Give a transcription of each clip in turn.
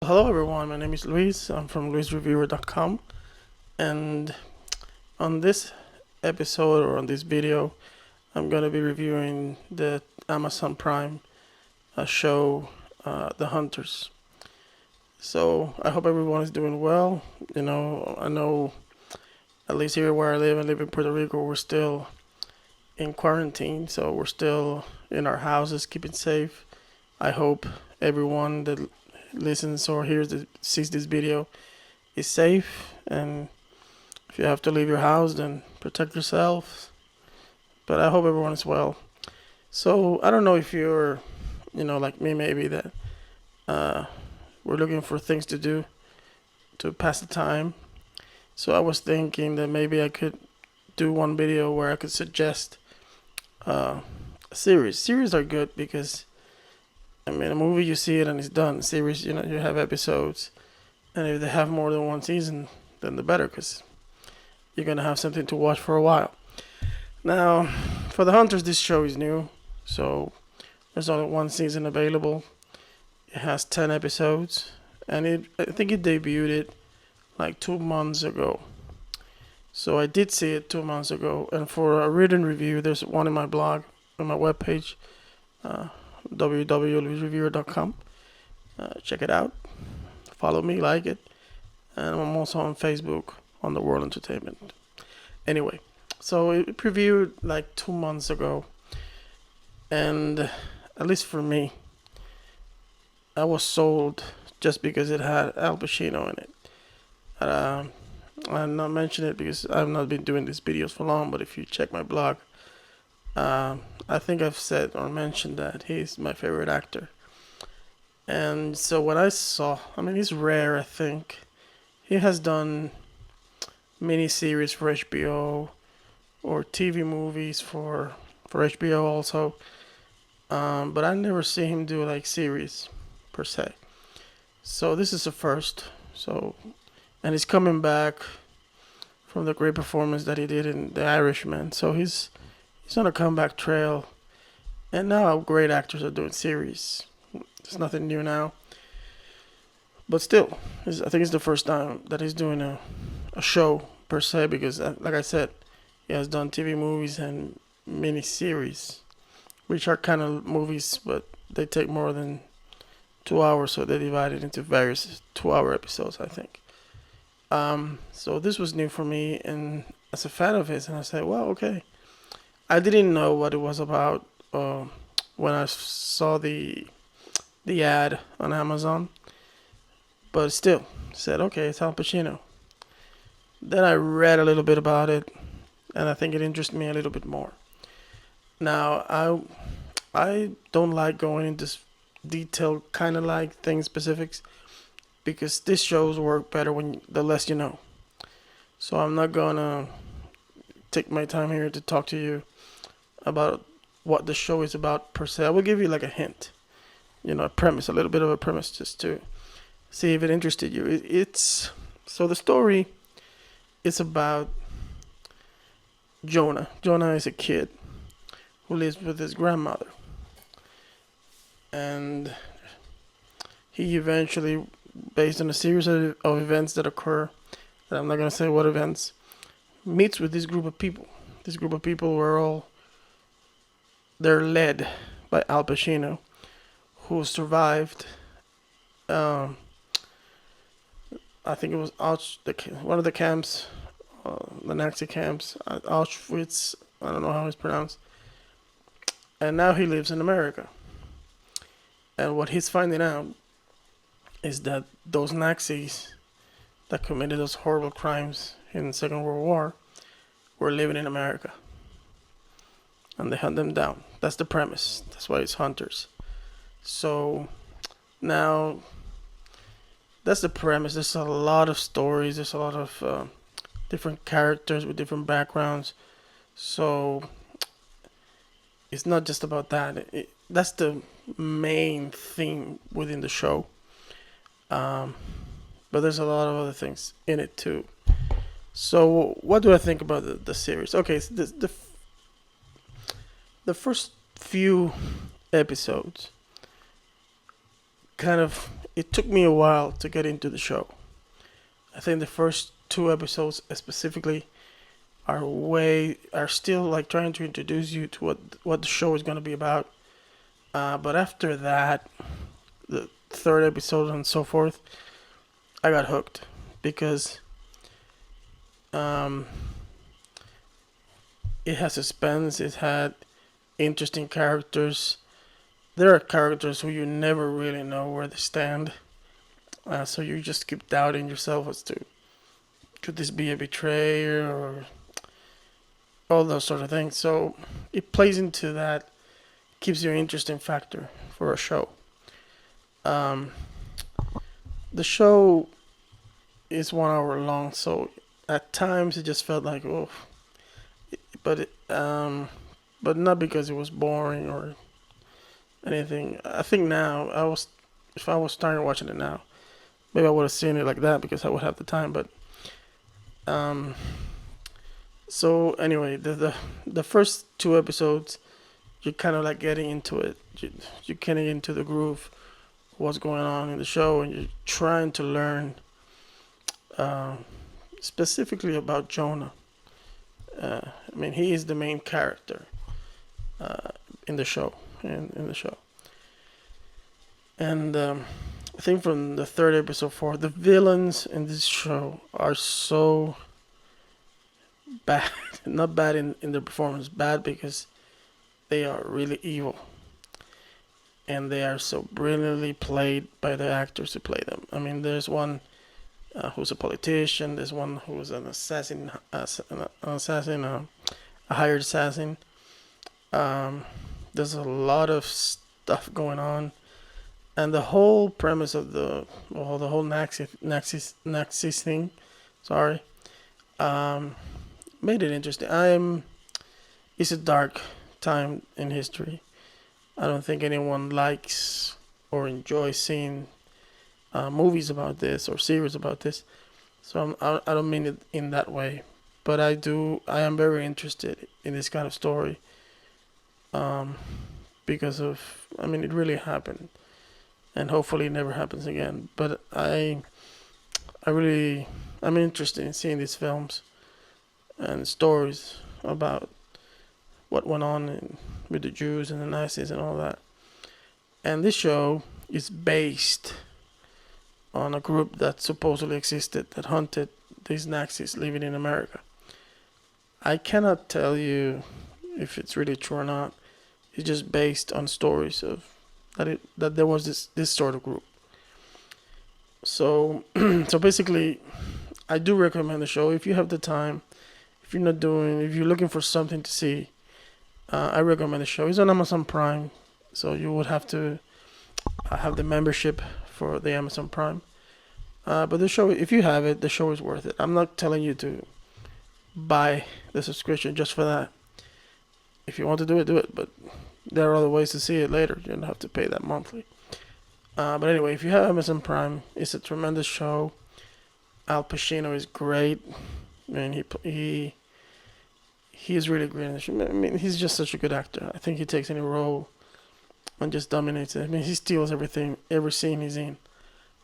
Hello everyone, my name is Luis. I'm from luisreviewer.com, and on this episode or on this video, I'm going to be reviewing the Amazon Prime show, The Hunters. So I hope everyone is doing well. I know at least here where I live in Puerto Rico, we're still in quarantine, so we're still in our houses, keeping safe. I hope everyone that listens or sees this video is safe, and if you have to leave your house, then protect yourself. But I hope everyone is well. So I don't know if you're, like me, maybe that we're looking for things to do to pass the time. So I was thinking that maybe I could do one video where I could suggest a series. Series are good because a movie, you see it and it's done. Series, you have episodes, and if they have more than one season, then the better, because you're gonna have something to watch for a while. Now, for The Hunters, this show is new, so there's only one season available. It has 10 episodes, and I think it debuted like 2 months ago. So I did see it 2 months ago, and for a written review, there's one in my blog, on my webpage, www.luisreviewer.com. Check it out. Follow me, like it. And I'm also on Facebook on The World Entertainment. Anyway, so it previewed like 2 months ago. And at least for me, I was sold just because it had Al Pacino in it. I'm not mentioning it because I've not been doing these videos for long, but if you check my blog, I think I've said or mentioned that he's my favorite actor. And so when I saw, he's rare, I think. He has done miniseries for HBO or TV movies for HBO also. But I never see him do like series per se. So this is the first. And he's coming back from the great performance that he did in The Irishman. So he's on a comeback trail. And now great actors are doing series. It's nothing new now. But still, I think it's the first time that he's doing a show per se, because like I said, he has done TV movies and mini series, which are kind of movies, but they take more than 2 hours, so they divide it into various 2-hour episodes, I think. So this was new for me, and as a fan of his, and I said, well, okay. I didn't know what it was about when I saw the ad on Amazon, but still said, okay, it's Al Pacino. Then I read a little bit about it, and I think it interested me a little bit more. Now, I don't like going into detail, kind of like things specifics, because these shows work better when the less you know. So I'm not gonna take my time here to talk to you about what the show is about per se. I will give you like a hint, a premise, a little bit of a premise, just to see if it interested you. It's so the story is about Jonah. Jonah is a kid who lives with his grandmother, and he eventually, based on a series of events that occur, that I'm not gonna say what events, meets with this group of people. This group of people they're led by Al Pacino, who survived. I think it was one of the camps, the Nazi camps, Auschwitz. I don't know how it's pronounced. And now he lives in America. And what he's finding out is that those Nazis that committed those horrible crimes in the Second World War were living in America. And they hunt them down. That's the premise. That's why it's Hunters. So now, that's the premise. There's a lot of stories. There's a lot of different characters with different backgrounds. So it's not just about that. That's the main theme within the show. But there's a lot of other things in it too. So what do I think about the series? Okay, so the first few episodes kind of it took me a while to get into the show. I think the first two episodes specifically are still like trying to introduce you to what the show is going to be about. But after that, the third episode and so forth, I got hooked because um, it has suspense. It had interesting characters. There are characters who you never really know where they stand. So you just keep doubting yourself as to could this be a betrayer or all those sort of things. So it plays into that, keeps you an interesting factor for a show. Um, the show is 1 hour long, so at times it just felt like oh, but but not because it was boring or anything. I think now if I was starting watching it now, maybe I would have seen it like that because I would have the time. But um, so anyway, the first two episodes, you're kind of like getting into it. You're getting into the groove, what's going on in the show, and you're trying to learn uh, specifically about Jonah. I mean, he is the main character uh, in the show. In the show, and I think from the third episode forward, the villains in this show are so bad. Not bad in their performance, bad because they are really evil. And they are so brilliantly played by the actors who play them. I mean, there's one who's a politician, there's one who's an assassin, a hired assassin. Um, there's a lot of stuff going on. And the whole premise of the whole Naxis thing, sorry, um, made it interesting. It's a dark time in history. I don't think anyone likes or enjoys seeing movies about this or series about this. So I don't mean it in that way, but I do. I am very interested in this kind of story um, because of. I mean, it really happened, and hopefully it never happens again. But I'm interested in seeing these films and stories about what went on with the Jews and the Nazis and all that. And this show is based on a group that supposedly existed that hunted these Nazis living in America. I cannot tell you if it's really true or not. It's just based on stories of that there was this sort of group. So so basically, I do recommend the show if you have the time. If you're looking for something to see, I recommend the show. It's on Amazon Prime, so you would have to have the membership for the Amazon Prime. But the show, if you have it, the show is worth it. I'm not telling you to buy the subscription just for that. If you want to do it, do it. But there are other ways to see it later. You don't have to pay that monthly. But anyway, if you have Amazon Prime, it's a tremendous show. Al Pacino is great. I mean, he is really great in the show. I mean, he's just such a good actor. I think he takes any role and just dominates it. I mean, he steals everything, every scene he's in.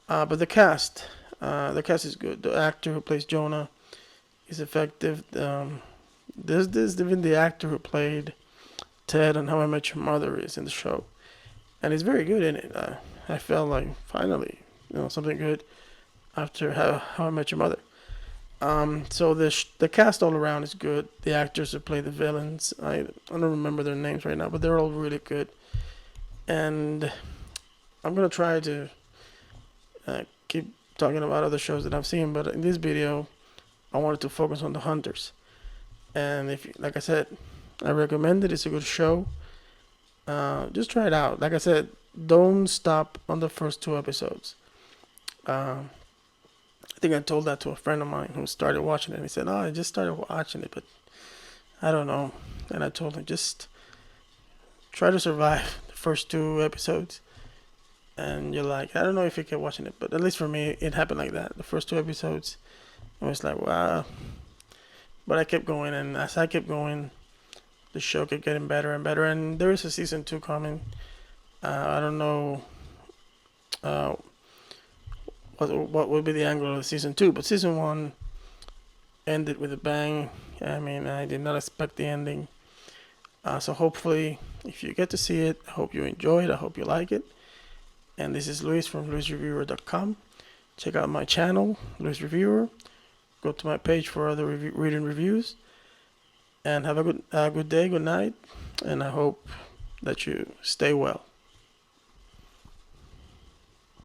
But the cast is good. The actor who plays Jonah is effective. There's even the actor who played Ted on How I Met Your Mother is in the show, and he's very good in it. I felt like finally, something good after How I Met Your Mother. So the cast all around is good. The actors who play the villains, I don't remember their names right now, but they're all really good. And I'm gonna try to keep talking about other shows that I've seen, but in this video, I wanted to focus on The Hunters. And like I said, I recommend it. It's a good show. Just try it out. Like I said, don't stop on the first two episodes. I think I told that to a friend of mine who started watching it. And he said, "Oh, I just started watching it, but I don't know." And I told him, just try to survive the first two episodes. And you're like, I don't know if you kept watching it, but at least for me, it happened like that. The first two episodes, I was like, wow. But I kept going, and as I kept going, the show kept getting better and better. And there is a season 2 coming. I don't know what will be the angle of season 2. But season 1 ended with a bang. I mean, I did not expect the ending. So hopefully, if you get to see it, I hope you enjoy it. I hope you like it. And this is Luis from luisreviewer.com. Check out my channel, Luis Reviewer. Go to my page for other reading reviews. And have a good day, good night. And I hope that you stay well.